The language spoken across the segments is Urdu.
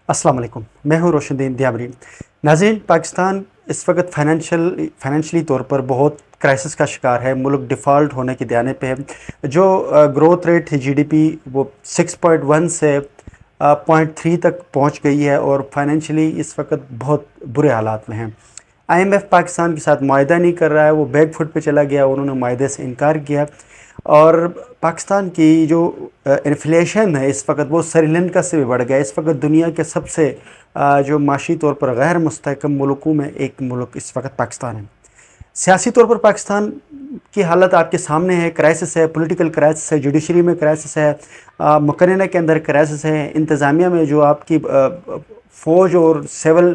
السلام علیکم، میں ہوں روشن الدین دیابری۔ ناظرین، پاکستان اس وقت فائنینشلی طور پر بہت کرائسس کا شکار ہے، ملک ڈیفالٹ ہونے کے دہانے پہ ہے۔ جو گروتھ ریٹ تھی جی ڈی پی وہ 6.1 سے 0.3 تک پہنچ گئی ہے، اور فائنینشلی اس وقت بہت برے حالات میں ہیں۔ آئی ایم ایف پاکستان کے ساتھ معاہدہ نہیں کر رہا ہے، وہ بیک فٹ پہ چلا گیا، انہوں نے معاہدے سے انکار کیا، اور پاکستان کی جو انفلیشن ہے اس وقت وہ سری لنکا سے بھی بڑھ گیا۔ اس وقت دنیا کے سب سے جو معاشی طور پر غیر مستحکم ملکوں میں ایک ملک اس وقت پاکستان ہے۔ سیاسی طور پر پاکستان کی حالت آپ کے سامنے ہے، کرائسس ہے، پولیٹیکل کرائسس ہے، جوڈیشری میں کرائسس ہے، مقننہ کے اندر کرائسس ہے، انتظامیہ میں جو آپ کی فوج اور سول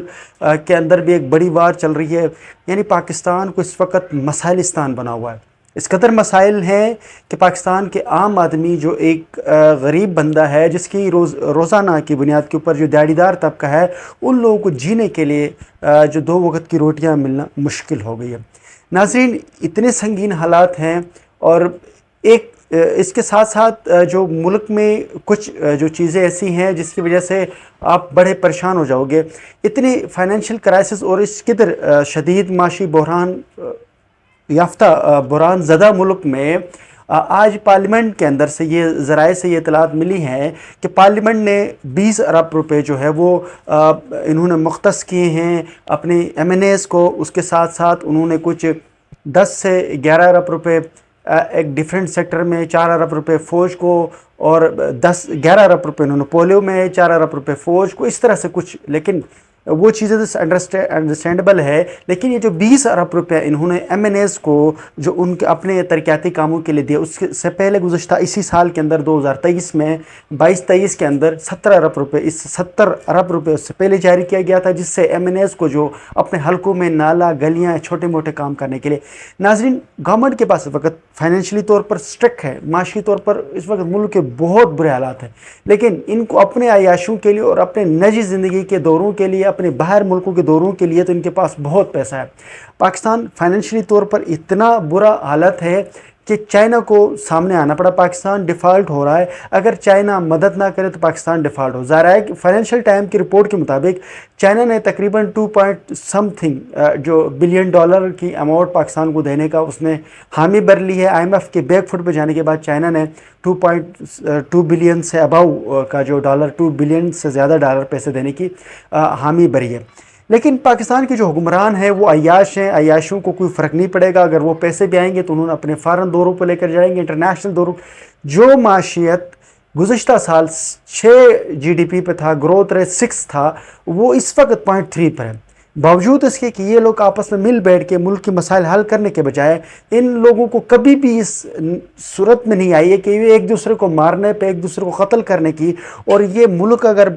کے اندر بھی ایک بڑی وار چل رہی ہے۔ یعنی پاکستان کو اس وقت مسائلستان بنا ہوا ہے۔ اس قدر مسائل ہیں کہ پاکستان کے عام آدمی جو ایک غریب بندہ ہے، جس کی روزانہ کی بنیاد کے اوپر جو دیہڑی دار طبقہ ہے، ان لوگوں کو جینے کے لیے جو 2 وقت کی روٹیاں ملنا مشکل ہو گئی ہے۔ ناظرین، اتنے سنگین حالات ہیں، اور ایک اس کے ساتھ ساتھ جو ملک میں کچھ جو چیزیں ایسی ہیں جس کی وجہ سے آپ بڑے پریشان ہو جاؤ گے۔ اتنی فائنینشیل کرائسس اور اس قدر شدید معاشی بحران یافتہ بحران زدہ ملک میں آج پارلیمنٹ کے اندر سے یہ ذرائع سے یہ اطلاعات ملی ہیں کہ پارلیمنٹ نے 20 ارب روپے جو ہے وہ انہوں نے مختص کیے ہیں اپنے ایم این ایز کو۔ اس کے ساتھ ساتھ انہوں نے کچھ 10 سے 11 ارب روپے ایک ڈیفرنٹ سیکٹر میں، 4 ارب روپے فوج کو، اور 11 ارب روپے انہوں نے پولیو میں، 4 ارب روپے فوج کو، اس طرح سے کچھ۔ لیکن وہ چیزیں انڈرسٹینڈیبل ہے، لیکن یہ جو 20 ارب روپے انہوں نے ایم این ایز کو جو ان کے اپنے ترقیاتی کاموں کے لیے دیا، اس سے پہلے گزشتہ اسی سال کے اندر 2023 میں 22-23 کے اندر 17 ارب روپے، اس 70 ارب روپے اس سے پہلے جاری کیا گیا تھا، جس سے ایم این ایز کو جو اپنے حلقوں میں نالا گلیاں چھوٹے موٹے کام کرنے کے لیے۔ ناظرین، گورنمنٹ کے پاس اس وقت فائنینشلی طور پر سٹرک ہے، معاشی طور پر اس وقت ملک کے بہت برے حالات ہیں، لیکن ان کو اپنے عیاشوں کے لیے اور اپنے نجی زندگی کے دوروں کے لیے، اپنے باہر ملکوں کے دوروں کے لیے تو ان کے پاس بہت پیسہ ہے۔ پاکستان فائنینشلی طور پر اتنا برا حالت ہے کہ چائنا کو سامنے آنا پڑا۔ پاکستان ڈیفالٹ ہو رہا ہے، اگر چائنا مدد نہ کرے تو پاکستان ڈیفالٹ ہو۔ ظاہر ہے کہ فائنینشیل ٹائم کی رپورٹ کے مطابق چائنا نے تقریباً 2 جو بلین ڈالر کی اماؤنٹ پاکستان کو دینے کا اس نے حامی بھر لی ہے۔ آئی ایم ایف کے بیک فٹ پہ جانے کے بعد چائنا نے 2.2 بلین سے اباؤ کا جو ڈالر، 2 بلین سے زیادہ ڈالر پیسے دینے کی حامی بھری ہے۔ لیکن پاکستان کے جو حکمران ہیں وہ عیاش ہیں، عیاشوں کو کوئی فرق نہیں پڑے گا۔ اگر وہ پیسے بھی آئیں گے تو انہوں نے اپنے فارن دوروں پہ لے کر جائیں گے، انٹرنیشنل دوروں۔ جو معاشیت گزشتہ سال 6 جی ڈی پی پہ تھا، گروتھ ریٹ 6 تھا، وہ اس وقت 0.3 پر ہے۔ باوجود اس کے کہ یہ لوگ آپس میں مل بیٹھ کے ملک کے مسائل حل کرنے کے بجائے، ان لوگوں کو کبھی بھی اس صورت میں نہیں آئی ہے کہ یہ ایک دوسرے کو مارنے پہ، ایک دوسرے کو قتل کرنے کی، اور یہ ملک اگر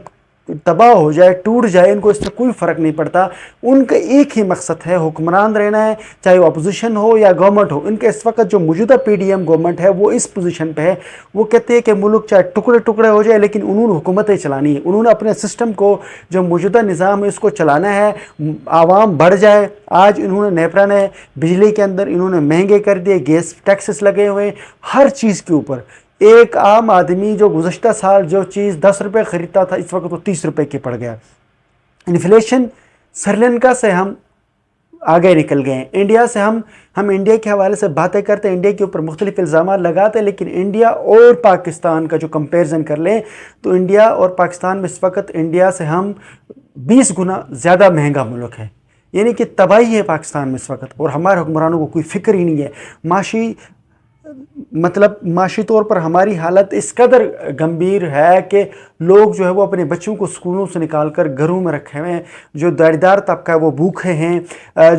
تباہ ہو جائے، ٹوٹ جائے، ان کو اس سے کوئی فرق نہیں پڑتا۔ ان کا ایک ہی مقصد ہے، حکمران رہنا ہے، چاہے وہ اپوزیشن ہو یا گورنمنٹ ہو۔ ان کے اس وقت جو موجودہ پی ڈی ایم گورنمنٹ ہے وہ اس پوزیشن پہ ہے، وہ کہتے ہیں کہ ملک چاہے ٹکڑے ٹکڑے ہو جائے لیکن انہوں نے حکومتیں چلانی ہے، انہوں نے اپنے سسٹم کو، جو موجودہ نظام ہے اس کو چلانا ہے، عوام بڑھ جائے۔ آج انہوں نے نیپرا نے بجلی کے اندر انہوں نے مہنگے کر دیے، گیس ٹیکسز لگے ہوئے، ہر چیز کے اوپر۔ ایک عام آدمی جو گزشتہ سال جو چیز 10 روپے خریدتا تھا، اس وقت وہ 30 روپے کی پڑ گیا۔ انفلیشن سری لنکا سے ہم آگے نکل گئے ہیں۔ انڈیا سے ہم انڈیا کے حوالے سے باتیں کرتے ہیں، انڈیا کے اوپر مختلف الزامات لگاتے ہیں، لیکن انڈیا اور پاکستان کا جو کمپیرزن کر لیں تو انڈیا اور پاکستان میں اس وقت انڈیا سے ہم 20 گنا زیادہ مہنگا ملک ہے۔ یعنی کہ تباہی ہے پاکستان میں اس وقت، اور ہمارے حکمرانوں کو کوئی فکر ہی نہیں ہے۔ معاشی طور پر ہماری حالت اس قدر گمبھیر ہے کہ لوگ جو ہے وہ اپنے بچوں کو سکولوں سے نکال کر گھروں میں رکھے ہوئے ہیں، جو دیہڑیدار طبقہ ہے وہ بھوکے ہیں،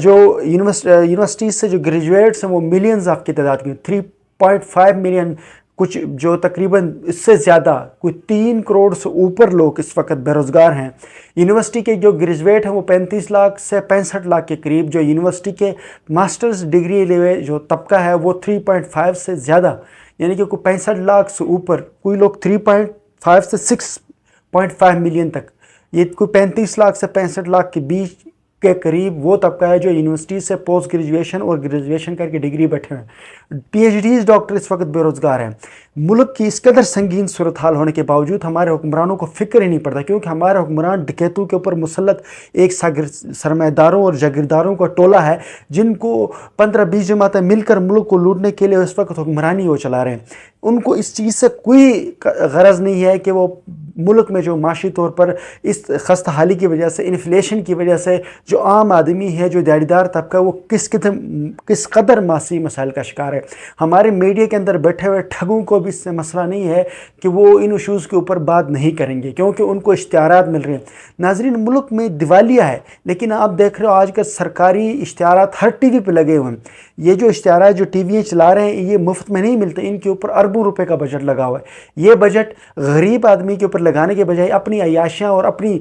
جو یونیورسٹیز سے جو گریجویٹس ہیں وہ ملینز آف کی تعداد میں 3.5 ملین، کچھ جو تقریباً اس سے زیادہ، کوئی 3 کروڑ سے اوپر لوگ اس وقت بے روزگار ہیں۔ یونیورسٹی کے جو گریجویٹ ہیں وہ 35 لاکھ سے 65 لاکھ کے قریب، جو یونیورسٹی کے ماسٹرز ڈگری لیے جو طبقہ ہے وہ 3.5 سے زیادہ، یعنی کہ کوئی 65 لاکھ سے اوپر، کوئی لوگ 3.5 سے 6.5 ملین تک، یہ کوئی 35 لاکھ سے 65 لاکھ کے بیچ کے قریب وہ طبقہ ہے جو یونیورسٹی سے پوسٹ گریجویشن اور گریجویشن کر کے ڈگری بیٹھے ہیں، پی ایچ ڈیز ڈاکٹر اس وقت بے روزگار ہیں۔ ملک کی اس قدر سنگین صورتحال ہونے کے باوجود ہمارے حکمرانوں کو فکر ہی نہیں پڑتا، کیونکہ ہمارے حکمران ڈکیتوں کے اوپر مسلط ایک سرمایہ داروں اور جاگیرداروں کا ٹولہ ہے، جن کو 15-20 جماعتیں مل کر ملک کو لوٹنے کے لیے اس وقت حکمرانی وہ چلا رہے ہیں۔ ان کو اس چیز سے کوئی غرض نہیں ہے کہ وہ ملک میں جو معاشی طور پر اس خستہ حالی کی وجہ سے، انفلیشن کی وجہ سے جو عام آدمی ہے، جو دیہڑیدار طبقہ، وہ کس قدر معاشی مسائل کا شکار ہے۔ ہمارے میڈیا کے اندر بیٹھے ہوئے ٹھگوں کو بھی اس سے مسئلہ نہیں ہے کہ وہ ان ایشوز کے اوپر بات نہیں کریں گے، کیونکہ ان کو اشتہارات مل رہے ہیں۔ ناظرین، ملک میں دیوالیہ ہے، لیکن آپ دیکھ رہے ہو آج کل سرکاری اشتہارات ہر ٹی وی پہ لگے ہوئے ہیں۔ یہ جو اشتہارات جو ٹی وی چلا رہے ہیں، یہ مفت میں نہیں ملتے، ان کے اوپر اربوں روپے کا بجٹ لگا ہوا ہے۔ یہ بجٹ غریب آدمی کے اوپر لگانے کے بجائے اپنی عیاشیاں اور اپنی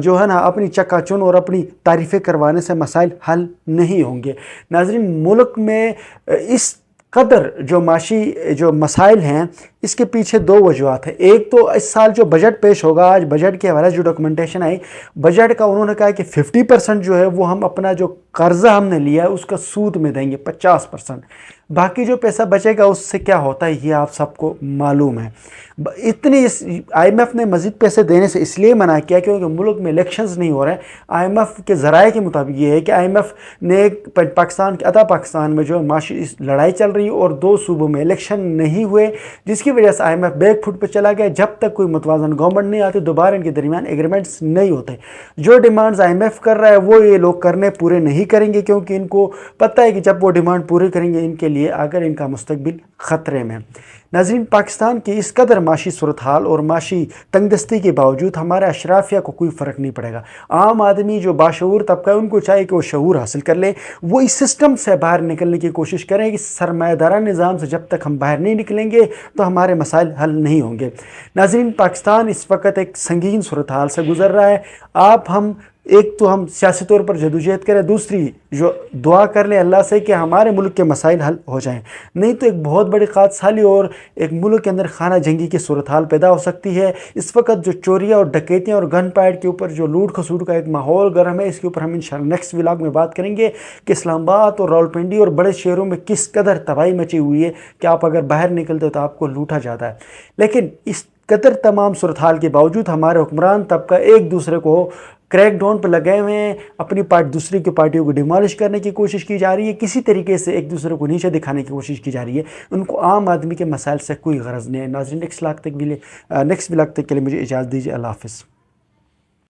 جو ہے نا اپنی چکا چون اور اپنی تعریفیں کروانے سے مسائل حل نہیں ہوں گے۔ ناظرین، ملک میں اس قدر جو معاشی جو مسائل ہیں، اس کے پیچھے دو وجوہات ہیں۔ ایک تو اس سال جو بجٹ پیش ہوگا، آج بجٹ کے حوالے سے جو ڈاکومنٹیشن آئی، بجٹ کا انہوں نے کہا کہ 50% جو ہے وہ ہم اپنا جو قرضہ ہم نے لیا ہے اس کا سود میں دیں گے، 50%۔ باقی جو پیسہ بچے گا اس سے کیا ہوتا ہے یہ آپ سب کو معلوم ہے۔ اتنی آئی ایم ایف نے مزید پیسے دینے سے اس لیے منع کیا کیونکہ ملک میں الیکشنز نہیں ہو رہے ہیں۔ آئی ایم ایف کے ذرائع کے مطابق یہ ہے کہ آئی ایم ایف نے پاکستان میں جو معاشی لڑائی چل رہی اور 2 صوبوں میں الیکشن نہیں ہوئے، جس کی وجہ سے I M F back foot پہ چلا گیا۔ جب تک کوئی متوازن گورنمنٹ نہیں آتی، دوبارہ ان کے درمیان ایگریمنٹس نہیں ہوتے۔ جو ڈیمانڈز آئی ایم ایف کر رہا ہے وہ یہ لوگ کرنے پورے نہیں کریں گے، کیونکہ ان کو پتہ ہے کہ جب وہ ڈیمانڈ پورے کریں گے ان کے لیے اگر ان کا مستقبل خطرے میں۔ ناظرین، پاکستان کی اس قدر معاشی صورتحال اور معاشی تنگ دستی کے باوجود ہمارے اشرافیہ کو کوئی فرق نہیں پڑے گا۔ عام آدمی جو باشعور طبقہ ہے، ان کو چاہیے کہ وہ شعور حاصل کر لیں، وہ اس سسٹم سے باہر نکلنے کی کوشش کریں کہ سرمایہ دارانہ نظام سے جب تک ہم باہر نہیں نکلیں گے تو ہمارے مسائل حل نہیں ہوں گے۔ ناظرین، پاکستان اس وقت ایک سنگین صورتحال سے گزر رہا ہے۔ ہم ایک تو ہم سیاسی طور پر جدوجہد کریں، دوسری جو دعا کر لیں اللہ سے کہ ہمارے ملک کے مسائل حل ہو جائیں، نہیں تو ایک بہت بڑی قادثالی اور ایک ملک کے اندر خانہ جنگی کی صورتحال پیدا ہو سکتی ہے۔ اس وقت جو چوریاں اور ڈکیتیاں اور گن پائٹ کے اوپر جو لوٹ کھسوٹ کا ایک ماحول گرم ہے، اس کے اوپر ہم انشاءاللہ نیکسٹ ولاگ میں بات کریں گے کہ اسلام آباد اور راولپنڈی اور بڑے شہروں میں کس قدر تباہی مچی ہوئی ہے کہ آپ اگر باہر نکلتے تو آپ کو لوٹا جاتا ہے۔ لیکن اس قدر تمام صورتحال کے باوجود ہمارے حکمران طبقہ ایک دوسرے کو کریک ڈاؤن پہ لگے ہوئے ہیں، اپنی دوسری کی پارٹیوں کو ڈیمالش کرنے کی کوشش کی جا رہی ہے، کسی طریقے سے ایک دوسرے کو نیچے دکھانے کی کوشش کی جا رہی ہے۔ ان کو عام آدمی کے مسائل سے کوئی غرض نہیں ہے۔ ناظرین، نیکسٹ ولاگ تک کے لیے مجھے اجازت دیجیے۔ اللہ حافظ۔